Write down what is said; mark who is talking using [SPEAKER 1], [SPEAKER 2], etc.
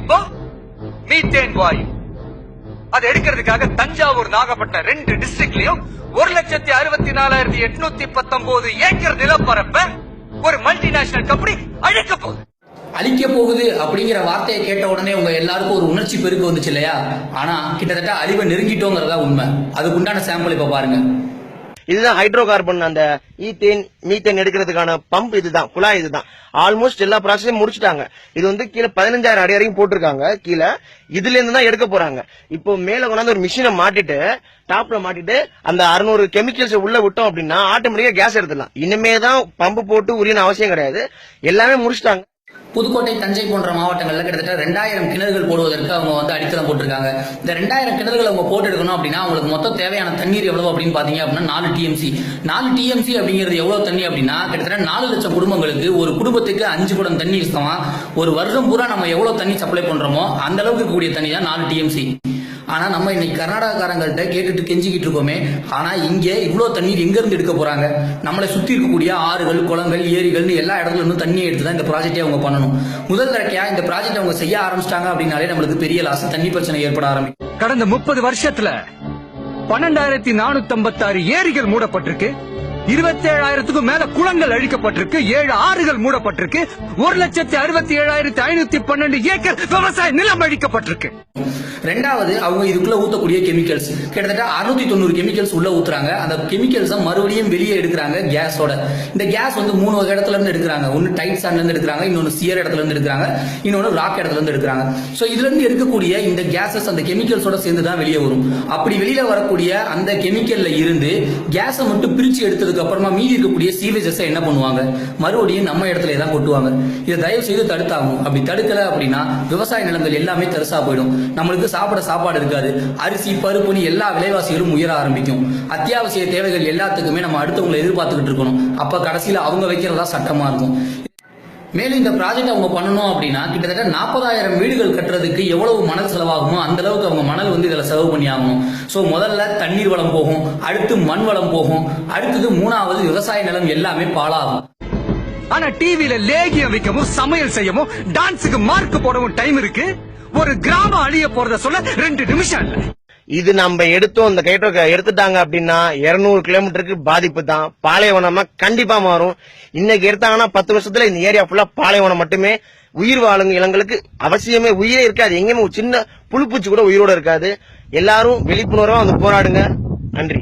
[SPEAKER 1] இப்போ மீத்தேன் வாயு அதை எடுக்கிறதுக்காக தஞ்சாவூர் நாகப்பட்டினம் 2 டிஸ்ட்ரிக்ட்லயும் 1,64,819 ஏக்கர் நிலப்பரப்ப ஒரு மல்டிநேஷனல் கம்பெனி அழிக்க போகுது.
[SPEAKER 2] அழிக்க போகுது அப்படிங்கிற வார்த்தையை கேட்ட உடனே உங்க எல்லாருக்கும் ஒரு உணர்ச்சி பெருக்கு வந்துச்சு இல்லையா? ஆனா கிட்டத்தட்ட அழிவை நெருங்கிட்டோங்கிறதா உண்மை. அதுக்கு உண்டான சாம்பிள் இப்ப பாருங்க.
[SPEAKER 3] இதுதான் ஹைட்ரோ கார்பன், அந்த ஈத்தேன் மீத்தேன் எடுக்கிறதுக்கான பம்ப் இதுதான், குழாய் இதுதான். ஆல்மோஸ்ட் எல்லா ப்ராசஸையும் முடிச்சுட்டாங்க. இது வந்து கீழே 15,000 அடி வரைக்கும் போட்டிருக்காங்க. கீழே இதுல இருந்து தான் எடுக்க போறாங்க. இப்போ மேல கொண்டாந்து ஒரு மிஷினை மாட்டிட்டு டாப்ல மாட்டிட்டு அந்த 600 கெமிக்கல்ஸ் உள்ள விட்டோம் அப்படின்னா ஆட்டோமேட்டிக்கா கேஸ் எடுத்துடலாம். இனிமே தான் பம்பு போட்டு உரியன அவசியம் கிடையாது. எல்லாமே முடிச்சுட்டாங்க.
[SPEAKER 2] புதுக்கோட்டை, தஞ்சை போன்ற மாவட்டங்கள்ல கிட்டத்தட்ட 2000 கிணறுகள் போடுவதற்கு அவங்க வந்து அடித்தளம் போட்டிருக்காங்க. இந்த 2000 கிணறுகள் அவங்க போட்டு எடுக்கணும் அப்படின்னா அவங்களுக்கு மொத்தம் தேவையான தண்ணீர் எவ்வளவு அப்படின்னு பாத்தீங்க அப்படின்னா 4 டிஎம்சி. 4 டிஎம்சி அப்படிங்கிறது எவ்வளவு தண்ணி அப்படின்னா கிட்டத்தட்ட 4 லட்சம் குடும்பங்களுக்கு, ஒரு குடும்பத்துக்கு 5 குடம் தண்ணி இஷ்டமா. ஒரு வருஷம் பூரா நம்ம எவ்வளவு தண்ணி சப்ளை பண்றோமோ அந்த அளவுக்கு இருக்கக்கூடிய தண்ணி தான் 4 டிஎம்சி. ஆனா நம்ம இன்னைக்கு கர்நாடகாரங்கள்ட்ட கேட்டுட்டு கெஞ்சிக்கிட்டு இருக்கோமே, ஆனா இங்க இவ்வளவு தண்ணீர் எங்க இருந்து எடுக்க போறாங்க? நம்மளை சுத்தி இருக்கக்கூடிய ஆறுகள், குளங்கள், ஏரிகள் எல்லா இடத்துல இருந்தும் தண்ணியை எடுத்துதான் இந்த ப்ராஜெக்டே அவங்க பண்ணணும். முதல் தடவையா இந்த ப்ராஜெக்ட் அவங்க செய்ய ஆரம்பிச்சிட்டாங்க அப்படின்னாலே நம்மளுக்கு பெரிய லாஸ், தண்ணி பிரச்சனை ஏற்பட ஆரம்பிக்கும்.
[SPEAKER 1] கடந்த 30 வருஷத்துல 12,456 ஏரிகள் மூடப்பட்டிருக்கு, 27,000க்கும் மேல குளங்கள் அழிக்கப்பட்டிருக்கு, 7 ஆறுகள் மூடப்பட்டிருக்கு, 1,67,512 ஏக்கர் விவசாய நிலம் அழிக்கப்பட்டிருக்கு.
[SPEAKER 2] ரெண்டாவது, அவங்க இதுக்குள்ள ஊத்தக்கூடிய கெமிக்கல்ஸ் கிட்டத்தட்ட 690 கெமிக்கல்ஸ் உள்ள ஊத்துறாங்க. அந்த கெமிக்கல்ஸ் மறுபடியும் வெளியே எடுக்கிறாங்க கேஸோட. இந்த கேஸ் வந்து 3 வகை இடத்துல இருந்து எடுக்கிறாங்க. ஒன்னு டைட் சாண்ட்ல இருந்து எடுக்கிறாங்க, இன்னொன்னு சியர் இடத்துல இருந்து எடுக்கிறாங்க, இன்னொன்னு ராக் இடத்துல இருந்து எடுக்கிறாங்க. சோ இதுல இருந்து எடுக்கக்கூடிய இந்த கேஸஸ் அந்த கெமிக்கல்ஸோட சேர்ந்து தான் வெளியே வரும். அப்படி வெளியில வரக்கூடிய அந்த கெமிக்கல்ல இருந்து கேஸை மட்டும் பிரிச்சு எடுத்ததுக்கு அப்புறமா மீதி இருக்கக்கூடிய சீவேஜஸ் என்ன பண்ணுவாங்க? மறுபடியும் நம்ம இடத்துல தான் கொட்டுவாங்க. இதை தயவு செய்து தடுத்தாகும். அப்படி தடுக்கல அப்படின்னா விவசாய நிலங்கள் எல்லாமே தரிசா போயிடும். நம்மளுக்கு சாப்பிட சாப்பாடு இருக்காது. அரிசி, பருப்புன்னு எல்லா விலைவாசிகளும் உயர ஆரம்பிக்கும். அத்தியாவசிய தேவைகள் எல்லாத்துக்குமே நம்ம அடுத்தவங்களை எதிர்பார்த்துக்கிட்டு இருக்கணும். அப்ப கடைசியில அவங்க வைக்கிறதா சட்டமா இருக்கும். மேலும் இந்த ப்ராஜெக்ட் அவங்க பண்ணணும் அப்படின்னா கிட்டத்தட்ட 40,000 வீடுகள் கட்டுறதுக்கு எவ்வளவு மணல் செலவாகுமோ அந்த அளவுக்கு அவங்க மணல் வந்து இதுல செலவு பண்ணி ஆகணும். சோ முதல்ல தண்ணீர் வளம் போகும், அடுத்து மண் வளம் போகும், அடுத்தது 3வது விவசாய நிலம் எல்லாமே பாழாகும்.
[SPEAKER 1] ஆனா டிவில லேகியம் வைக்கவும், சமையல் செய்யவும், டான்ஸுக்கு மார்க் போடவும் டைம் இருக்கு. ஒரு கிராமம் அழிய போறத சொல்ல 2 நிமிஷம் இல்ல.
[SPEAKER 3] இது நம்ம எடுத்தோம், இந்த கைட்டோ எடுத்துட்டாங்க அப்படின்னா 200 கிலோமீட்டருக்கு பாதிப்பு தான். பாலைவனமா கண்டிப்பா மாறும். இன்னைக்கு எடுத்தாங்கன்னா 10 வருஷத்துல இந்த ஏரியா ஃபுல்லா பாலைவனம் மட்டுமே. உயிர் வாழுங்க இளங்களுக்கு அவசியமே உயிரே இருக்காது. எங்கேயுமே சின்ன புழுப்பூச்சி கூட உயிரோட இருக்காது. எல்லாரும் விழிப்புணர்வா வந்து போராடுங்க. நன்றி.